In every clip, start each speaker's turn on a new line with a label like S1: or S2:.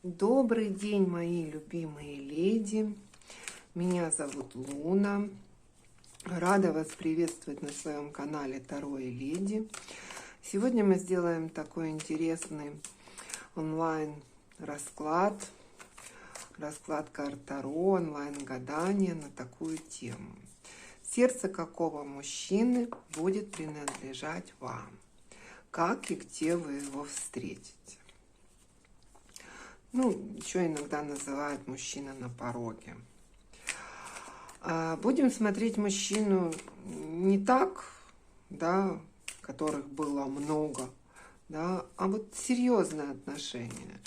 S1: Добрый день, мои любимые леди. Меня зовут Луна. Рада вас приветствовать на своем канале Таро и Леди. Сегодня мы сделаем такой интересный онлайн-расклад. Расклад карт Таро, онлайн-гадание на такую тему. Сердце какого мужчины будет принадлежать вам? Как и где вы его встретите? Ну, еще иногда называют мужчина на пороге. Будем смотреть мужчину не так, да, которых было много, да, а вот серьезные отношения.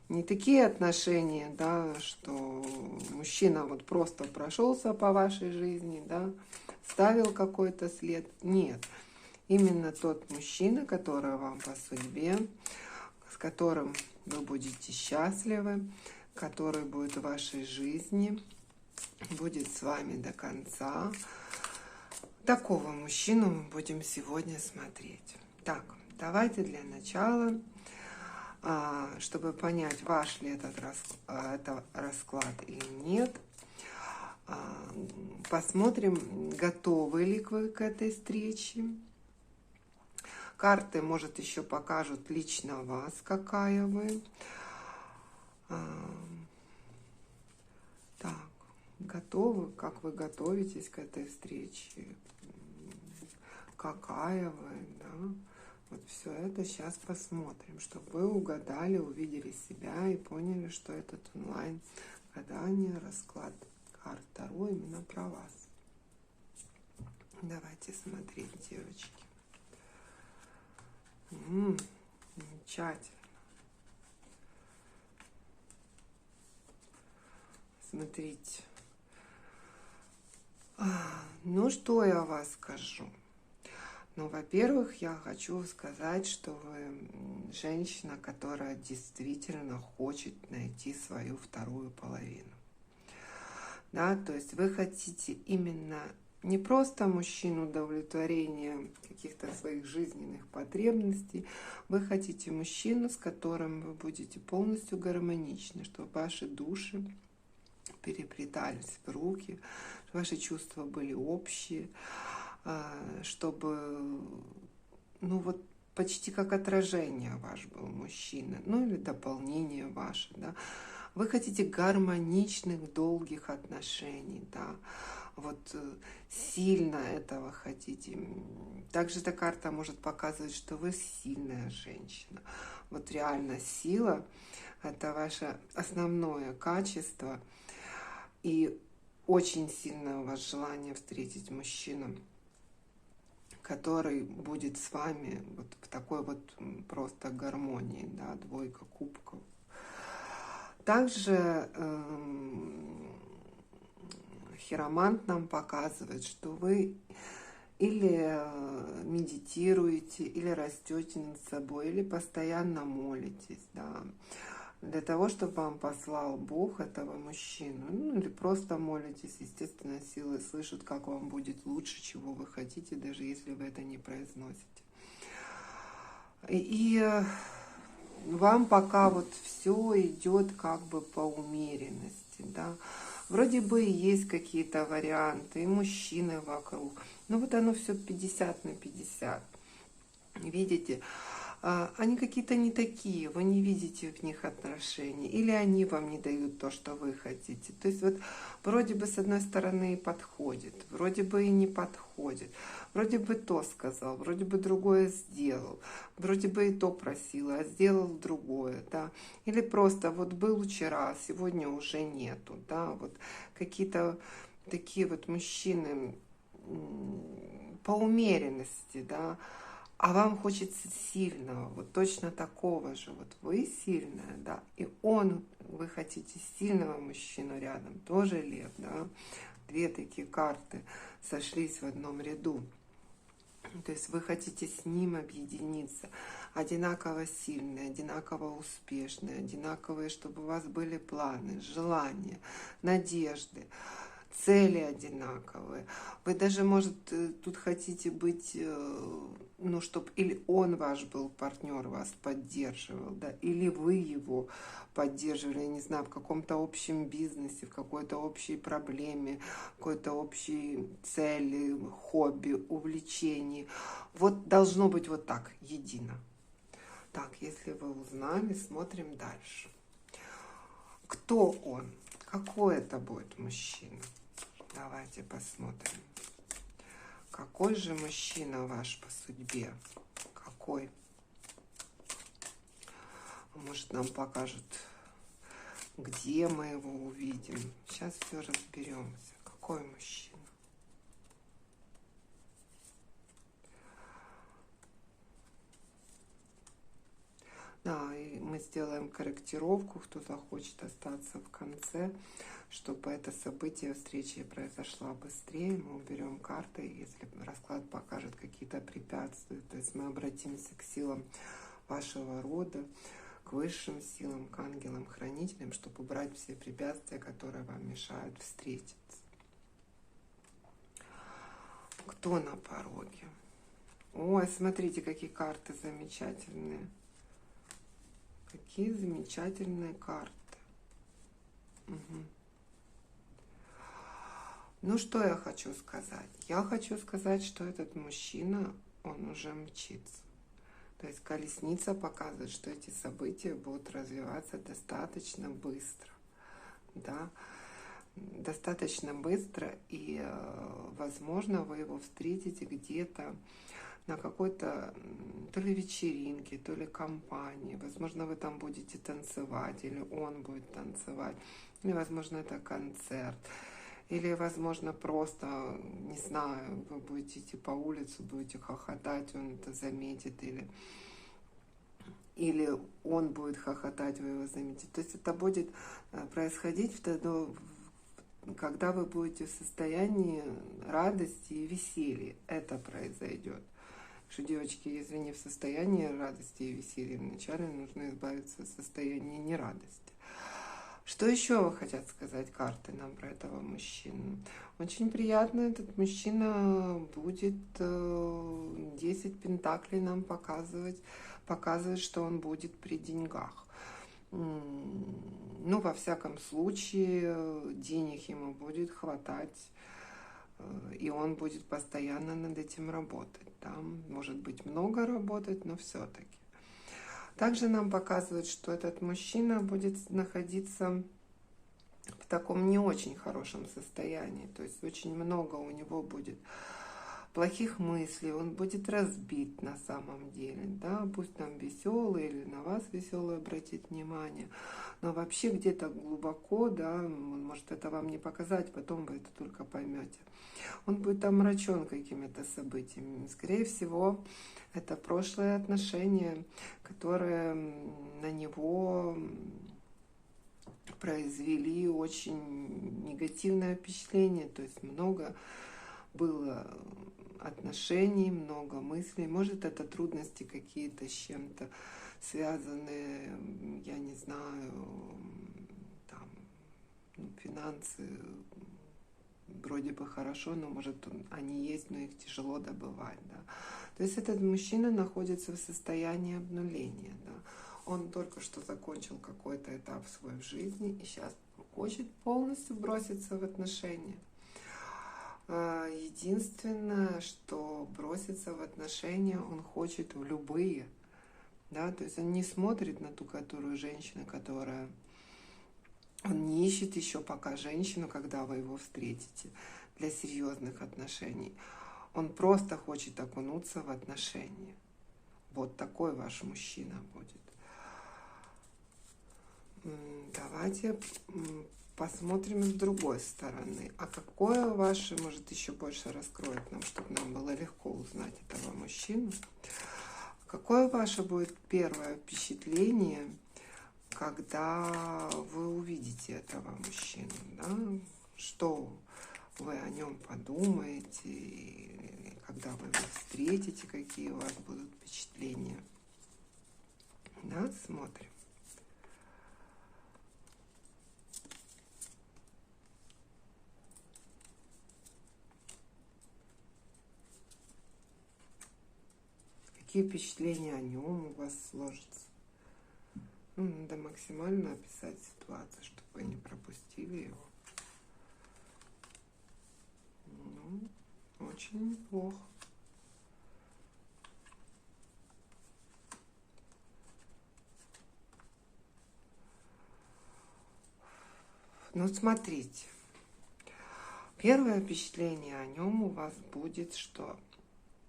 S1: Не такие отношения, да, что мужчина вот просто прошелся по вашей жизни, да, ставил какой-то след. Нет, именно тот мужчина, который вам по судьбе, с которым вы будете счастливы, который будет в вашей жизни, будет с вами до конца. Такого мужчину мы будем сегодня смотреть. Так, давайте для начала, чтобы понять, ваш ли это расклад или нет, посмотрим, готовы ли вы к этой встрече. Карты, может, еще покажут лично вас, какая вы. Так, готовы? Как вы готовитесь к этой встрече? Какая вы, да? Вот все это сейчас посмотрим, чтобы вы угадали, увидели себя и поняли, что этот онлайн-гадание, расклад карт Таро именно про вас. Давайте смотреть, девочки. Замечательно. Смотрите. Ну, что я вас скажу? Ну, во-первых, я хочу сказать, что вы женщина, которая действительно хочет найти свою вторую половину. Да, то есть вы хотите именно не просто мужчину удовлетворения каких-то своих жизненных потребностей, вы хотите мужчину, с которым вы будете полностью гармоничны, чтобы ваши души переплетались в руки, ваши чувства были общие, чтобы, ну вот, почти как отражение ваш был мужчина, ну или дополнение ваше, да. Вы хотите гармоничных, долгих отношений, да, вот сильно этого хотите. Также эта карта может показывать, что вы сильная женщина. Вот реально сила – это ваше основное качество, и очень сильное у вас желание встретить мужчину, который будет с вами вот в такой вот просто гармонии, да, двойка кубков. Также хиромант нам показывает, что вы или медитируете, или растете над собой, или постоянно молитесь, да, для того, чтобы вам послал Бог этого мужчину. Ну, или просто молитесь, естественно, силы слышат, как вам будет лучше, чего вы хотите, даже если вы это не произносите. И вам пока вот все идет как бы по умеренности, да. Вроде бы есть какие-то варианты, и мужчины вокруг, но вот оно все 50 на 50. Видите, они какие-то не такие, вы не видите в них отношений, или они вам не дают то, что вы хотите. То есть вот вроде бы с одной стороны и подходит, вроде бы и не подходит, вроде бы то сказал, вроде бы другое сделал, вроде бы и то просил, а сделал другое, да. Или просто вот был вчера, а сегодня уже нету, да. Вот какие-то такие вот мужчины по умеренности, да. А вам хочется сильного, вот точно такого же. Вот вы сильная, да, и вы хотите сильного мужчину рядом, тоже лев, да. Две такие карты сошлись в одном ряду. То есть вы хотите с ним объединиться, одинаково сильные, одинаково успешные, одинаковые, чтобы у вас были планы, желания, надежды. цели одинаковые. Вы даже, может, тут хотите быть, ну, чтобы или он ваш был партнер, вас поддерживал, да, или вы его поддерживали, я не знаю, в каком-то общем бизнесе, в какой-то общей проблеме, какой-то общей цели, хобби, увлечении. Вот должно быть вот так, едино. Так, если вы узнали, смотрим дальше. Кто он? Какой это будет мужчина? Давайте посмотрим. Какой же мужчина ваш по судьбе? Какой? Может, нам покажут, где мы его увидим. Сейчас все разберемся. Какой мужчина? Да, и мы сделаем корректировку, кто захочет остаться в конце, чтобы это событие встречи произошло быстрее. Мы уберем карты, если расклад покажет какие-то препятствия. То есть мы обратимся к силам вашего рода, к высшим силам, к ангелам-хранителям, чтобы убрать все препятствия, которые вам мешают встретиться. Кто на пороге? Ой, смотрите, какие карты замечательные. Какие замечательные карты. Угу. Ну, что я хочу сказать? Я хочу сказать, что этот мужчина, он уже мчится. То есть колесница показывает, что эти события будут развиваться достаточно быстро. Да? Достаточно быстро, и, возможно, вы его встретите где-то на какой-то то ли вечеринке, то ли компании. Возможно, вы там будете танцевать, или он будет танцевать, или, возможно, это концерт. Или, возможно, просто, не знаю, вы будете идти по улице, будете хохотать, он это заметит, или он будет хохотать, вы его заметите. То есть это будет происходить когда вы будете в состоянии радости и веселья. Это произойдет. Что, девочки, если не в состоянии радости и веселья, вначале нужно избавиться от состояния нерадости. Что еще хотят сказать карты нам про этого мужчину? Очень приятно, этот мужчина будет 10 пентаклей нам показывает, что он будет при деньгах. Ну, во всяком случае, денег ему будет хватать, и он будет постоянно над этим работать. Да? Может быть, много работать, но все-таки. Также нам показывает, что этот мужчина будет находиться в таком не очень хорошем состоянии. То есть очень много у него будет плохих мыслей, он будет разбит на самом деле. Да? Пусть там веселый или на вас веселый обратит внимание. Но вообще где-то глубоко, да, он может это вам не показать, потом вы это только поймете. Он будет омрачен какими-то событиями. Скорее всего, это прошлые отношения, которые на него произвели очень негативное впечатление. То есть много было отношений, много мыслей. Может, это трудности какие-то с чем-то связанные, я не знаю, там, финансы вроде бы хорошо, но может они есть, но их тяжело добывать. Да? То есть этот мужчина находится в состоянии обнуления. Да? Он только что закончил какой-то этап свой в жизни и сейчас хочет полностью броситься в отношения. Единственное, что броситься в отношения он хочет в любые. Да? То есть он не смотрит на ту, которую женщина, которая... Он не ищет еще пока женщину, когда вы его встретите, для серьезных отношений. Он просто хочет окунуться в отношения. Вот такой ваш мужчина будет. Давайте посмотрим с другой стороны. А какое ваше, может, еще больше раскроет нам, чтобы нам было легко узнать этого мужчину. Какое ваше будет первое впечатление, когда вы увидите этого мужчину? Да? Что вы о нем подумаете, и когда вы его встретите, какие у вас будут впечатления? Да, смотрим. какие впечатления о нем у вас сложатся. Ну, надо максимально описать ситуацию, чтобы вы не пропустили его. Ну, очень неплохо. Ну, смотрите. Первое впечатление о нем у вас будет, что,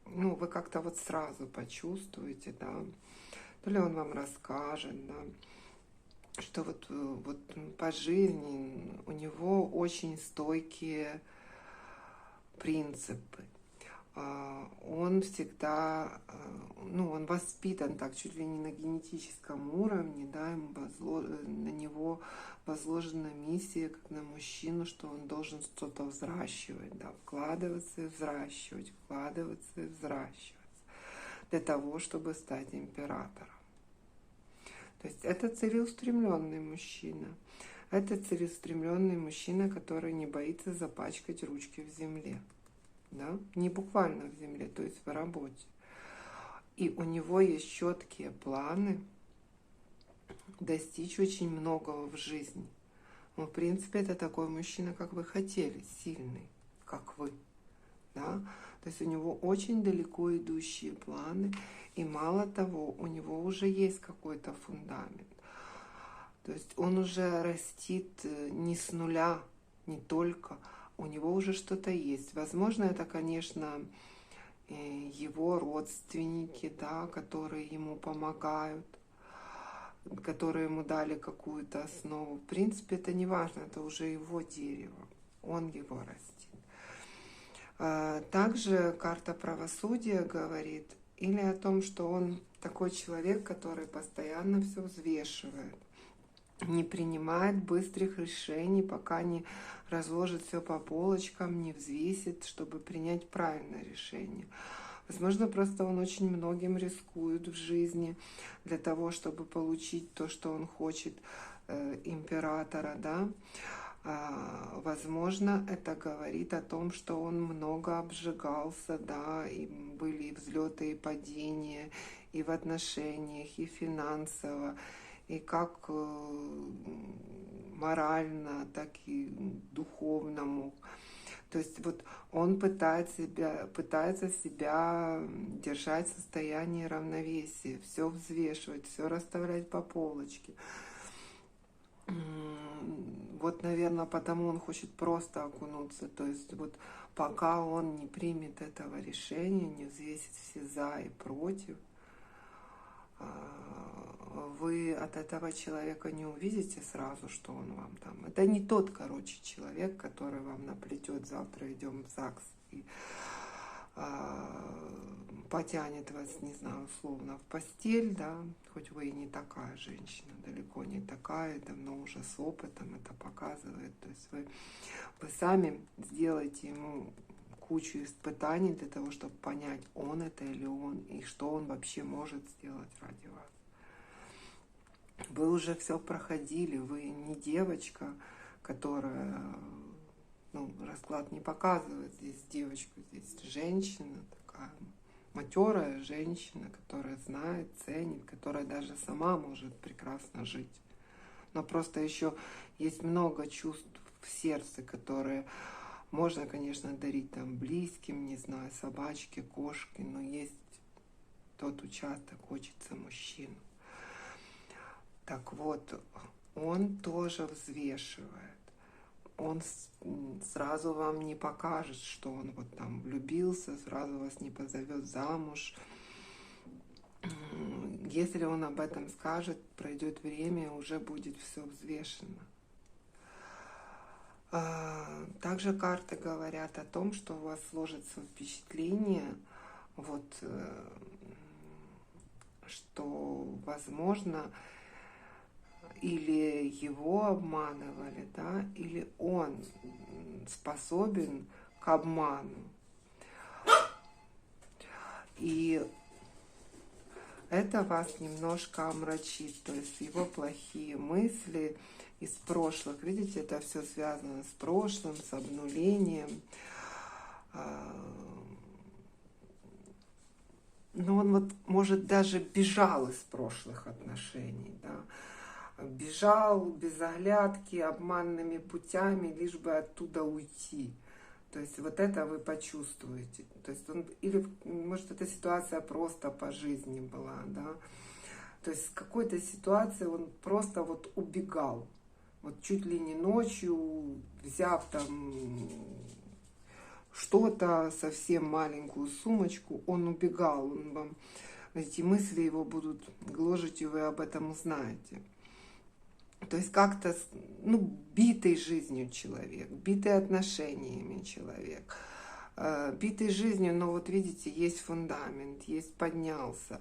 S1: ну, вы как-то вот сразу почувствуете, да, то ли он вам расскажет, да, что вот по жизни у него очень стойкие принципы. Он всегда, ну, он воспитан так, чуть ли не на генетическом уровне, да, на него возложена миссия, как на мужчину, что он должен что-то взращивать, да, вкладываться и взращивать, вкладываться и взращивать, для того, чтобы стать императором. То есть это целеустремленный мужчина. Это целеустремленный мужчина, который не боится запачкать ручки в земле. Да? Не буквально в земле, то есть в работе. И у него есть четкие планы достичь очень многого в жизни. Ну, в принципе, это такой мужчина, как вы хотели, сильный, как вы. Да? То есть у него очень далеко идущие планы, и мало того, у него уже есть какой-то фундамент. То есть он уже растит не с нуля, не только, у него уже что-то есть. Возможно, это, конечно, его родственники, да, которые ему помогают, которые ему дали какую-то основу. В принципе, это не важно, это уже его дерево, он его растит. Также карта правосудия говорит или о том, что он такой человек, который постоянно все взвешивает, не принимает быстрых решений, пока не разложит все по полочкам, не взвесит, чтобы принять правильное решение. Возможно, просто он очень многим рискует в жизни для того, чтобы получить то, что он хочет, императора, да. Возможно, это говорит о том, что он много обжигался, да, и были и взлеты, и падения, и в отношениях, и финансово, и как морально, так и духовному. То есть вот он пытается себя держать в состоянии равновесия, все взвешивать, все расставлять по полочке. Вот, наверное, потому он хочет просто окунуться. То есть вот пока он не примет этого решения, не взвесит все за и против, вы от этого человека не увидите сразу, что он вам там. Это не тот, короче, человек, который вам наплетет: завтра идем в ЗАГС и потянет вас, не знаю, условно в постель, да, хоть вы и не такая женщина, далеко не такая, давно уже с опытом это показывает. То есть вы сами сделаете ему кучу испытаний для того, чтобы понять, он это или он, и что он вообще может сделать ради вас. Вы уже все проходили, вы не девочка, которая, ну, расклад не показывает здесь девочку, здесь женщина, такая матерая женщина, которая знает, ценит, которая даже сама может прекрасно жить. Но просто еще есть много чувств в сердце, которые можно, конечно, дарить там близким, не знаю, собачке, кошке, но есть тот участок, хочется мужчину. Так вот, он тоже взвешивает. Он сразу вам не покажет, что он вот там влюбился, сразу вас не позовет замуж. Если он об этом скажет, пройдет время, уже будет все взвешено. Также карты говорят о том, что у вас сложится впечатление, вот, что, возможно, или его обманывали, да, или он способен к обману. И это вас немножко омрачит, то есть его плохие мысли из прошлых. Видите, это все связано с прошлым, с обнулением. но он вот, может, даже бежал из прошлых отношений, да, бежал без оглядки, обманными путями, лишь бы оттуда уйти. То есть вот это вы почувствуете. То есть он, или, может, эта ситуация просто по жизни была, да. То есть с какой-то ситуации он просто вот убегал. Вот чуть ли не ночью, взяв там что-то, совсем маленькую сумочку, он убегал. Он вам, эти мысли его будут гложить, и вы об этом узнаете. То есть как-то, ну, битый жизнью человек, битый отношениями человек, битый жизнью, но вот видите, есть фундамент, есть поднялся,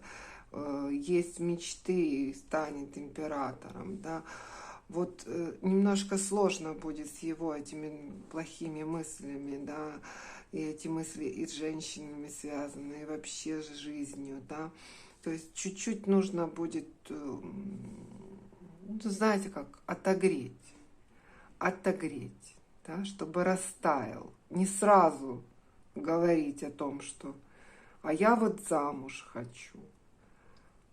S1: есть мечты, станет императором, да. Вот немножко сложно будет с его этими плохими мыслями, да, и эти мысли и с женщинами связаны, и вообще с жизнью, да. То есть чуть-чуть нужно будет, ну, знаете, как отогреть, да, чтобы растаял. Не сразу говорить о том, что «а я вот замуж хочу»,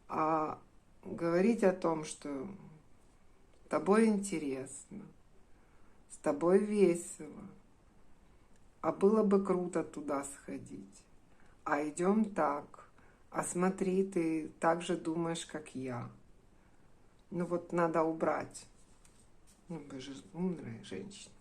S1: а говорить о том, что с тобой интересно, с тобой весело, а было бы круто туда сходить, а идем так, а смотри, ты так же думаешь, как я. Ну вот надо убрать. Ну, вы же умная женщина.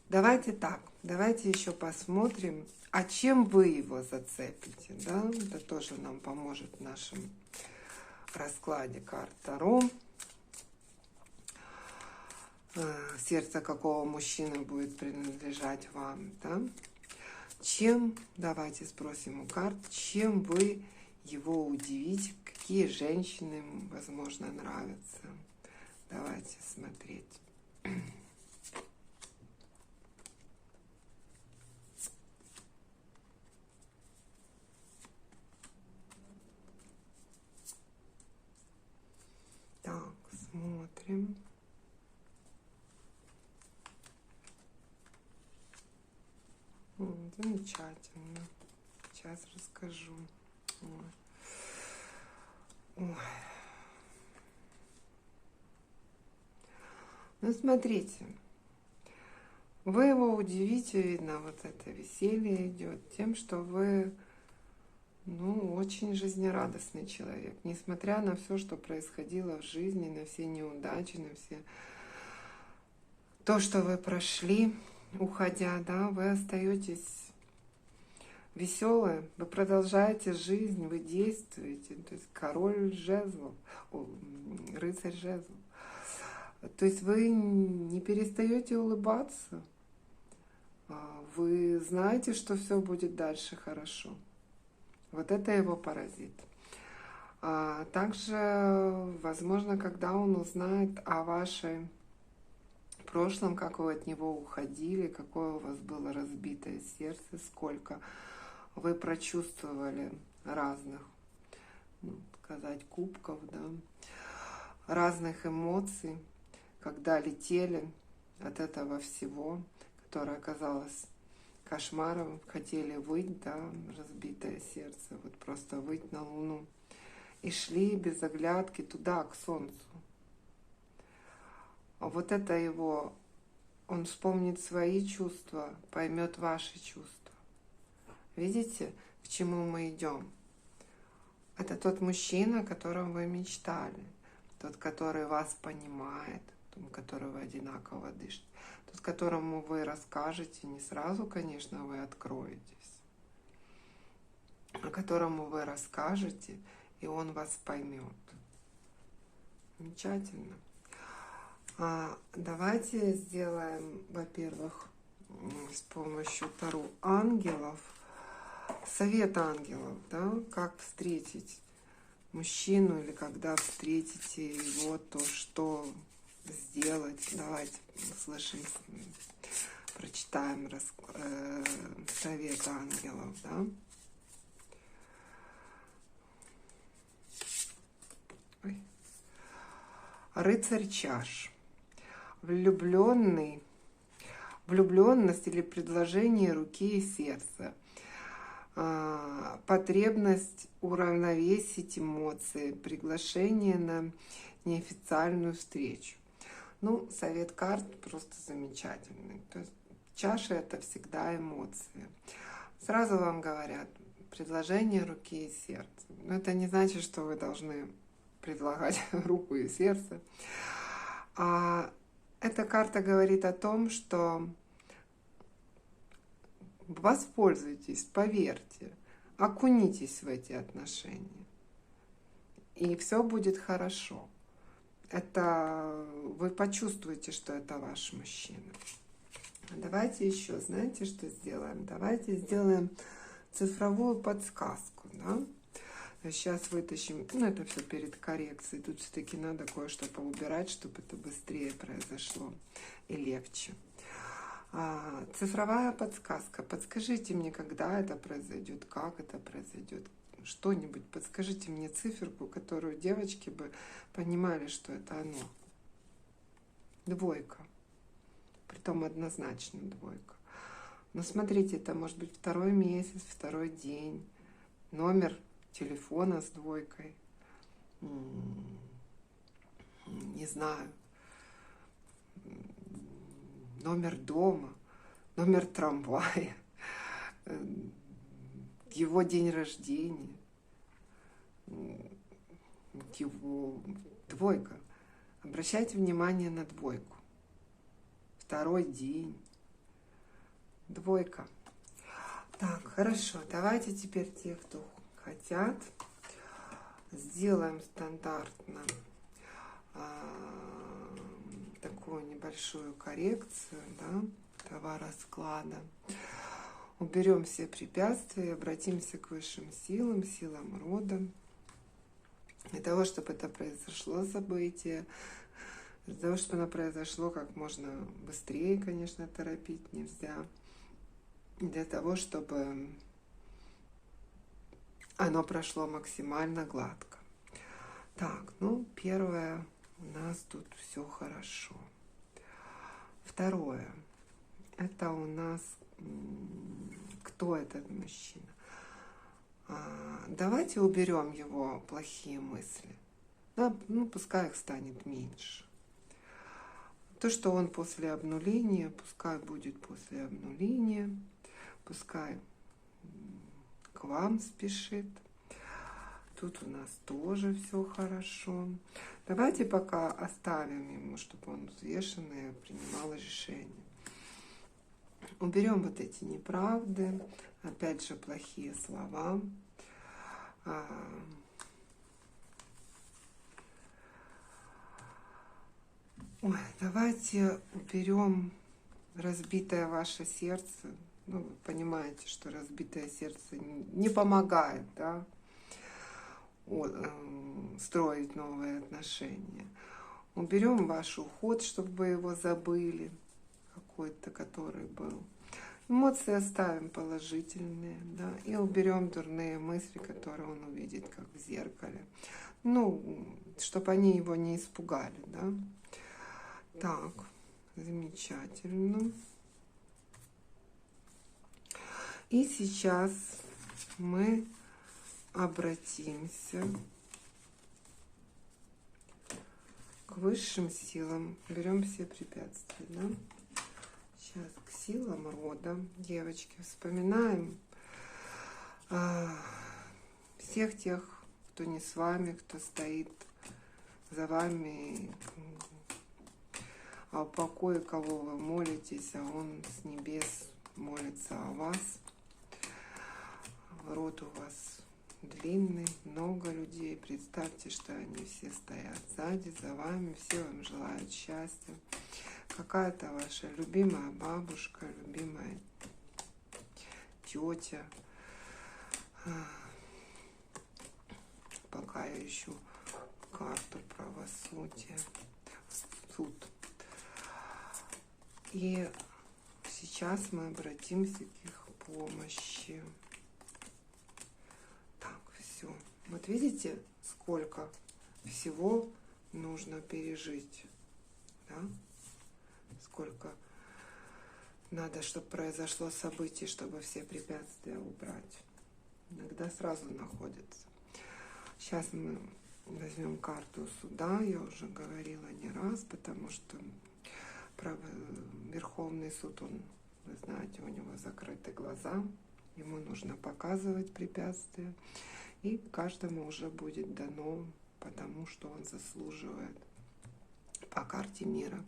S1: Давайте так, давайте еще посмотрим, а чем вы его зацепите, да? Это тоже нам поможет в нашем раскладе карт Таро. Сердце какого мужчины будет принадлежать вам, да? Чем, давайте спросим у карт, чем вы его удивите, какие женщины ему, возможно, нравятся. Давайте смотреть. Так, смотрим. Замечательно. Сейчас расскажу. Ой. Ой. Ну, смотрите. Вы его удивите, видно, вот это веселье идет тем, что вы, ну, очень жизнерадостный человек. Несмотря на все, что происходило в жизни, на все неудачи, на все то, что вы прошли, уходя, да, вы остаетесь веселые, вы продолжаете жизнь, вы действуете. То есть король жезлов, рыцарь жезлов. То есть вы не перестаете улыбаться. Вы знаете, что все будет дальше хорошо. Вот это его поразит. Также, возможно, когда он узнает о вашем прошлом, как вы от него уходили, какое у вас было разбитое сердце, сколько вы прочувствовали разных, ну, сказать, кубков, да, разных эмоций, когда летели от этого всего, которое оказалось кошмаром, хотели выть, да, разбитое сердце, вот просто выть на Луну. И шли без оглядки туда, к Солнцу. А вот это его, он вспомнит свои чувства, поймет ваши чувства. Видите, к чему мы идем? Это тот мужчина, о котором вы мечтали, тот, который вас понимает, тот, которого одинаково дышит, тот, которому вы расскажете, не сразу, конечно, вы откроетесь, а которому вы расскажете, и он вас поймет. Замечательно. Давайте сделаем, во-первых, с помощью Таро ангелов, совет ангелов, да, как встретить мужчину, или когда встретите его, то что сделать. Давайте услышим, прочитаем совет ангелов, да. Ой. Рыцарь чаш. Влюбленный влюбленность или предложение руки и сердца, потребность уравновесить эмоции, приглашение на неофициальную встречу. Ну, совет карт просто замечательный. То есть чаша — это всегда эмоции. Сразу вам говорят, предложение руки и сердца. Но это не значит, что вы должны предлагать руку и сердце. А эта карта говорит о том, что воспользуйтесь, поверьте, окунитесь в эти отношения, и все будет хорошо. Это вы почувствуете, что это ваш мужчина. Давайте еще, знаете, что сделаем? Давайте сделаем цифровую подсказку, да? Сейчас вытащим, ну это все перед коррекцией, тут все-таки надо кое-что поубирать, чтобы это быстрее произошло и легче. Цифровая подсказка. Подскажите мне, когда это произойдет, как это произойдет. Что-нибудь подскажите мне циферку, которую девочки бы понимали, что это оно. Двойка. Притом однозначно двойка. Но смотрите, это может быть 2-й месяц, 2-й день. Номер телефона с двойкой. Не знаю. Номер дома. Номер трамвая. Его день рождения. Его двойка. Обращайте внимание на двойку. 2-й день. Двойка. Так, хорошо. Давайте теперь те, кто хотят, сделаем стандартно такую небольшую коррекцию, да, этого расклада. Уберем все препятствия, обратимся к высшим силам, силам рода. Для того, чтобы это произошло событие, для того, чтобы оно произошло как можно быстрее, конечно, торопить нельзя. Для того, чтобы оно прошло максимально гладко. Так, ну, первое, у нас тут все хорошо. Второе, это у нас кто этот мужчина. Давайте уберем его плохие мысли. Да, ну, пускай их станет меньше. То, что он после обнуления, пускай будет после обнуления, пускай к вам спешит. Тут у нас тоже все хорошо. Давайте пока оставим ему, чтобы он взвешенно принимал решение. Уберем вот эти неправды, опять же плохие слова. Ой, давайте уберем разбитое ваше сердце. Ну, вы понимаете, что разбитое сердце не помогает, да, строить новые отношения. Уберем ваш уход, чтобы вы его забыли, какой-то, который был. Эмоции оставим положительные, да, и уберем дурные мысли, которые он увидит, как в зеркале. Ну, чтобы они его не испугали, да. Так, замечательно. И сейчас мы обратимся к высшим силам. Берем все препятствия, да? Сейчас к силам рода, девочки, вспоминаем всех тех, кто не с вами, кто стоит за вами, о покое, кого вы молитесь, а он с небес молится о вас. Род у вас длинный, много людей. Представьте, что они все стоят сзади, за вами, все вам желают счастья. Какая-то ваша любимая бабушка, любимая тетя. Пока я ищу карту правосудия. Суд. И сейчас мы обратимся к их помощи. Так, все. Вот видите, сколько всего нужно пережить, да? Сколько Надо, чтобы произошло событие, чтобы все препятствия убрать. Иногда сразу находятся. Сейчас мы возьмем карту суда. Я уже говорила не раз, потому что Верховный суд, он, вы знаете, у него закрыты глаза. Ему нужно показывать препятствия. И каждому уже будет дано, потому что он заслуживает по карте мира.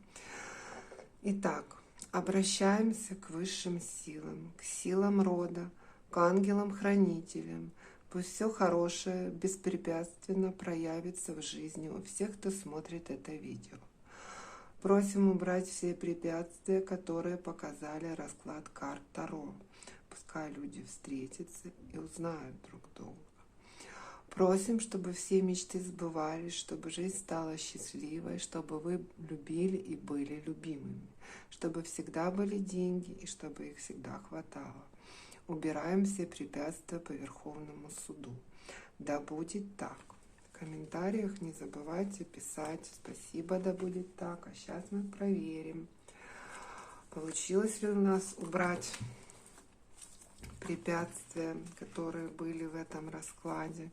S1: Итак, обращаемся к высшим силам, к силам рода, к ангелам-хранителям. Пусть все хорошее беспрепятственно проявится в жизни у всех, кто смотрит это видео. Просим убрать все препятствия, которые показали расклад карт Таро. Пускай люди встретятся и узнают друг друга. Просим, чтобы все мечты сбывались, чтобы жизнь стала счастливой, чтобы вы любили и были любимыми, чтобы всегда были деньги и чтобы их всегда хватало. Убираем все препятствия по Верховному суду. Да будет так. В комментариях не забывайте писать «Спасибо, да будет так». А сейчас мы проверим, получилось ли у нас убрать препятствия, которые были в этом раскладе.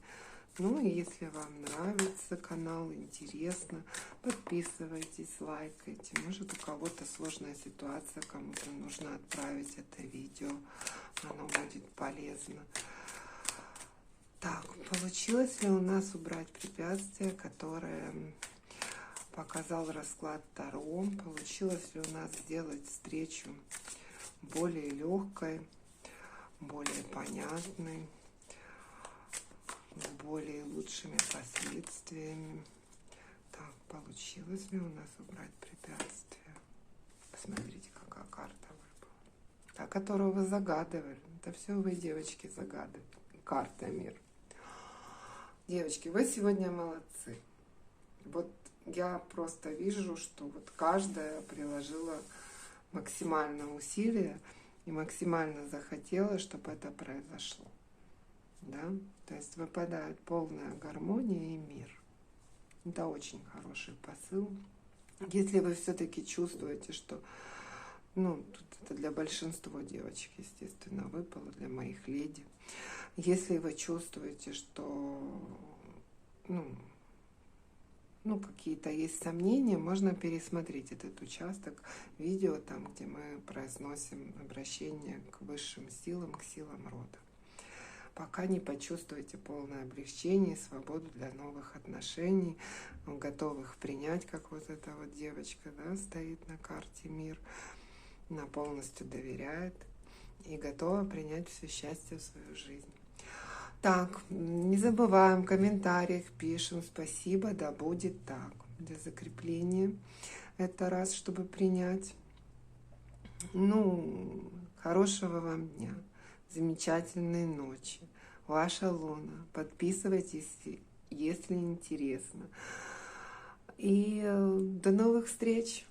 S1: Ну и если вам нравится канал, интересно, подписывайтесь, лайкайте. Может, у кого-то сложная ситуация, кому-то нужно отправить это видео, оно будет полезно. Так, получилось ли у нас убрать препятствия, которые показал расклад Таро? Получилось ли у нас сделать встречу более легкой, более понятной, с более лучшими последствиями? Так, получилось ли у нас убрать препятствия? Посмотрите, какая карта выпала. Та, которую вы загадывали. Это все вы, девочки, загадывали. Карта мир. Девочки, вы сегодня молодцы. Вот я просто вижу, что вот каждая приложила максимально усилия и максимально захотела, чтобы это произошло. Да? То есть выпадает полная гармония и мир. Это очень хороший посыл. Если вы все-таки чувствуете, что, ну, тут это для большинства девочек, естественно, выпало, для моих леди. Если вы чувствуете, что, ну, какие-то есть сомнения, можно пересмотреть этот участок видео, там, где мы произносим обращение к высшим силам, к силам рода. Пока не почувствуете полное облегчение, свободу для новых отношений, готовых принять, как вот эта вот девочка, да, стоит на карте мир, она полностью доверяет и готова принять все счастье в свою жизнь. Так, не забываем, в комментариях пишем «Спасибо, да будет так». Для закрепления это раз, чтобы принять. Ну, хорошего вам дня, замечательной ночи. Ваша Луна. Подписывайтесь, если интересно. И до новых встреч!